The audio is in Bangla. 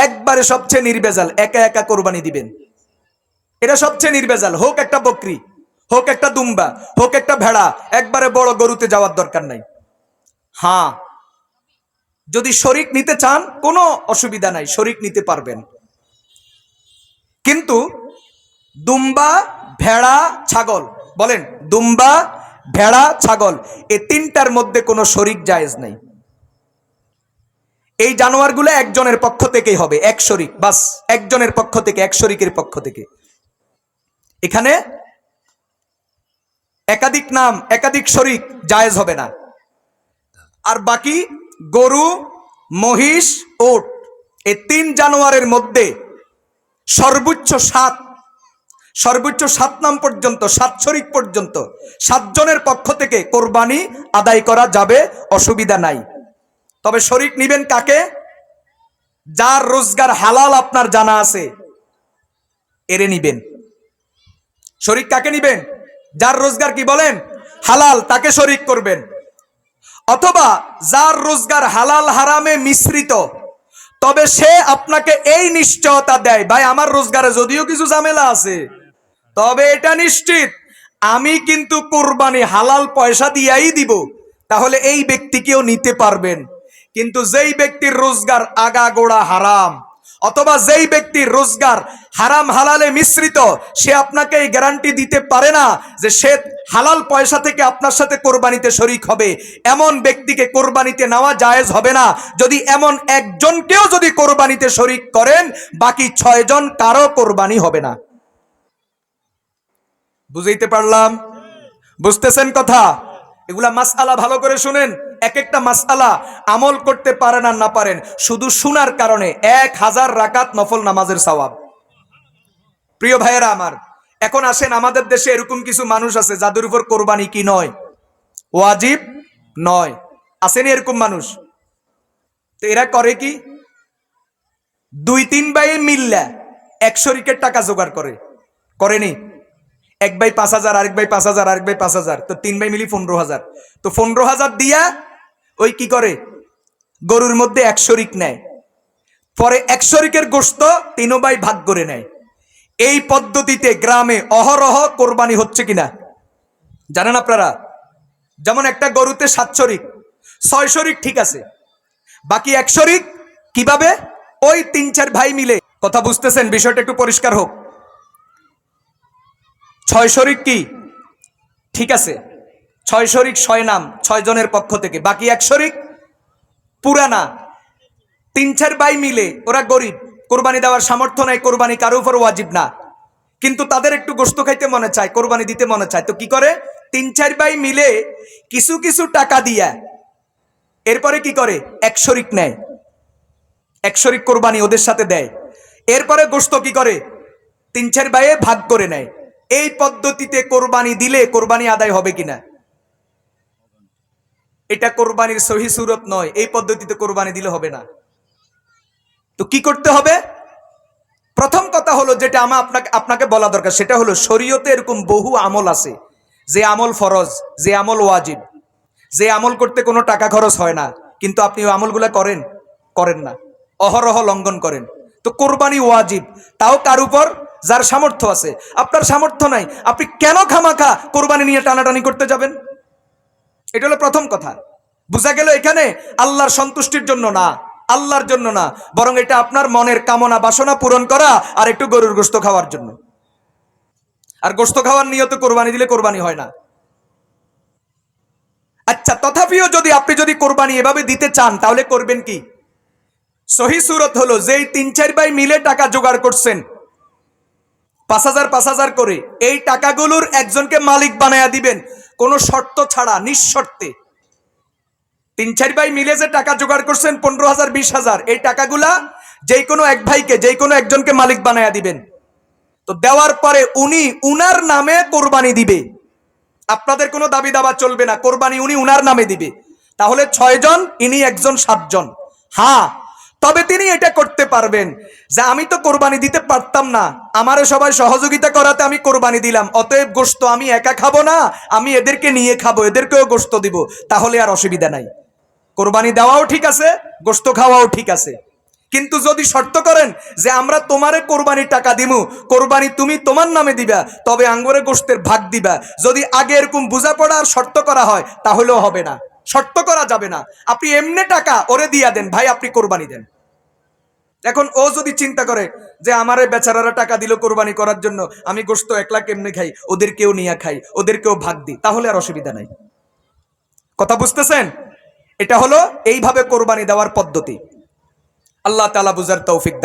একবারে সবচেয়ে নির্ভেজাল, একা একা কোরবানি দিবেন। এটা সবচেয়ে নির্ভেজাল, হোক একটা বকরি, হোক একটা দুম্বা, হোক একটা ভেড়া, একবারে বড় গরুতে যাওয়ার দরকার নাই। হ্যাঁ, যদি শরিক নিতে চান কোনো অসুবিধা নাই, শরিক নিতে পারবেন। কিন্তু দুম্বা, ভেড়া, ছাগল, বলেন দুম্বা, ভেড়া, ছাগল, এই তিনটার মধ্যে কোনো শরিক জায়েজ নাই। এই জানোয়ারগুলো একজনের পক্ষ থেকেই হবে, এক শরিক, বাস একজনের পক্ষ থেকে, এক শরিকের পক্ষ থেকে। এখানে একাধিক নাম, একাধিক শরিক জায়েজ হবে না। আর বাকি গরু, মহিষ, উট, এই তিন জানোয়ারের মধ্যে সর্বোচ্চ সাত নাম পর্যন্ত, 7 শরিক পর্যন্ত, 7 জনের পক্ষ থেকে কোরবানি আদায় করা যাবে, অসুবিধা নাই। তবে শরিক নিবেন কাকে? যার রোজগার হালাল আপনার জানা আছে, এরে নিবেন। শরিক কাকে নিবেন? যার রোজগার কি বলেন? হালাল, তাকে শরিক করবেন। অথবা যার রোজগার হালাল হারামে মিশ্রিত, তবে সে আপনাকে এই নিশ্চয়তা দেয়, ভাই আমার রোজগারে যদিও কিছু ঝামেলা আছে, তবে এটা নিশ্চিত আমি কিন্তু কোরবানি হালাল পয়সা দিয়াই দিব, তাহলে এই ব্যক্তিকেও নিতে পারবেন। কিন্তু যেই ব্যক্তির রোজগার আগাগোড়া হারাম, অথবা যেই ব্যক্তির রোজগার হারাম হালালে মিশ্রিত, সে আপনাকে এই গ্যারান্টি দিতে পারে না যে সে হালাল পয়সা থেকে আপনার সাথে কোরবানিতে শরিক হবে, এমন ব্যক্তিকে কোরবানিতে নেওয়া জায়েজ হবে না। যদি এমন একজনকেও যদি কোরবানিতে শরিক করেন, বাকি 6 জন কারো কোরবানি হবে না। বুঝাইতে পারলাম? বুঝতেছেন কথা? এগুলা মাসআলা ভালো করে শুনেন। এক একটা মাসআলা আমল করতে পারেন আর না পারেন, শুধু শোনার কারণে 1000 রাকাত নফল নামাজের সওয়াব। প্রিয় ভাইয়েরা আমার, এখন আসেন, আমাদের দেশে এরকম কিছু মানুষ আছে যাদের উপর কোরবানি কি নয়, ওয়াজিব নয়। আসেনি এরকম মানুষ? তো এরা করে কি? 2-3 ভাই মিল্লা 1 শরিকের টাকা জোগাড় করেনি? এক ভাই 5000, আরেক ভাই 5000, আরেক ভাই 5000, তো 3 ভাই মিলি 15000। তো 15000 দিয়া ওই কি করে, গরুর মধ্যে 1 শরিক নেয়, পরে 1 শরিকের গোশত 3 ভাই ভাগ করে নেয়। এই পদ্ধতিতে গ্রামে অহরহ কোরবানি হচ্ছে কিনা জানেন আপনারা? যেমন একটা গরুতে 7 শরিক, 6 শরিক ঠিক আছে, বাকি 1 শরিক কিভাবে? ওই 3-4 ভাই মিলে। কথা বুঝতেছেন? বিষয়টা একটু পরিষ্কার হোক। 6 শরিক কি ঠিক আছে, 6 শরিক 6 নাম, 6 জনের পক্ষ থেকে, বাকি 1 শরিক পুরানা। 3-4 ভাই মিলে, ওরা গরিব, কোরবানি দেওয়ার সামর্থ্য নাই, কোরবানি কারো উপর ওয়াজিব না, কিন্তু তাদের একটু গোশত খাইতে মনে চায়, কোরবানি দিতে মনে চায়, তো কি করে? 3-4 ভাই মিলে কিছু কিছু টাকা দিয়া এরপরে কি করে, 1 শরিক নেয়, 1 শরিক কোরবানি ওদের সাথে দেয়। এরপরে গোশত কি করে, 3-4 ভাইয়ে ভাগ করে নেয়। এই পদ্ধতিতে কোরবানি দিলে কোরবানি আদায় হবে কিনা? এটা কোরবানির সহি সুরত নয়, এই পদ্ধতিতে কোরবানি দিলে হবে না। তো কি করতে হবে? প্রথম কথা হলো, যেটা আপনাকে বলা দরকার, সেটা হলো শরীয়তে এরকম বহু আমল আছে, যে আমল ফরজ, যে আমল ওয়াজিব, যে আমল করতে কোনো টাকা খরচ হয় না, কিন্তু আপনি ওই আমলগুলো করেন না, অহরহ লঙ্ঘন করেন। তো কোরবানি ওয়াজিব, তাও কার উপর? যার সামর্থ্য আছে। আপনার সামর্থ্য নাই, আপনি কেন খামাখা কোরবানি নিয়ে টানাটানি করতে যাবেন? এটা হলো প্রথম কথা। বুঝা গেল এখানে আল্লাহর সন্তুষ্টির জন্য না, আল্লাহর জন্য না, বরং এটা আপনার মনের কামনা বাসনা পূরণ করা আর একটু গরুর গোশত খাওয়ার জন্য। আর গোশত খাওয়ার নিয়তে কোরবানি দিলে কোরবানি হয় না। আচ্ছা, তথাপিও আপনি যদি কোরবানি এভাবে দিতে চান, তাহলে করবেন কি? সহি সুরত হলো, যেই 3-4 ভাই মিলে টাকা জোগাড় করছেন 5000 করে, এই টাকাগুলোর একজনকে মালিক বানায়া দিবেন, কোনো শর্ত ছাড়া, নিঃশর্তে। 3-4 ভাই মিলে যে টাকা জোগাড় করছেন 15,000, 20,000, এই টাকাগুলা যেই কোনো এক ভাইকে, যেই কোনো একজনকে মালিক বানায়া দিবেন। তো দেওয়ার পরে উনি উনার নামে কোরবানি দিবে, আপনাদের কোনো দাবি দাবা চলবে না, কোরবানি উনি উনার নামে দিবে। তাহলে 6 জন, ইনি একজন, 7 জন। হ্যাঁ, তবে তিনি এটা করতে পারবেন যে আমি তো কোরবানি দিতে পারতাম না, আমারে সবাই সহযোগিতা করাতে আমি কোরবানি দিলাম, অতএব গোশত আমি একা খাবো না, আমি এদেরকে নিয়ে খাবো, এদেরকেও গোশত দিব, তাহলে আর অসুবিধা নাই। কোরবানি দেওয়াও ঠিক আছে, গোশত খাওয়াও ঠিক আছে। কিন্তু যদি শর্ত করেন যে আমরা তোমারে কোরবানির টাকা দিমু, কোরবানি তুমি তোমার নামে দিবা, তবে আঙ্গুরে গোশতের ভাগ দিবা, যদি আগে এরকম বোঝাপড়া আর শর্ত করা হয় তাহলেও হবে না, শর্ত করা যাবে না। আপনি এমনি টাকা ওরে দিয়া দেন, ভাই আপনি কোরবানি দেন। এখন ও যদি চিন্তা করে যে আমারে বেচারারা টাকা দিল কোরবানি করার জন্য, আমি গোশত একলা কেমনে খাই, ওদেরকেও নিয়ে খাই, ওদেরকেও ভাগ দিই, তাহলে আর অসুবিধা নাই। কথা বুঝতেছেন? এটা হলো এইভাবে কোরবানি দেওয়ার পদ্ধতি। আল্লাহ তাআলা বুঝার তৌফিক দান।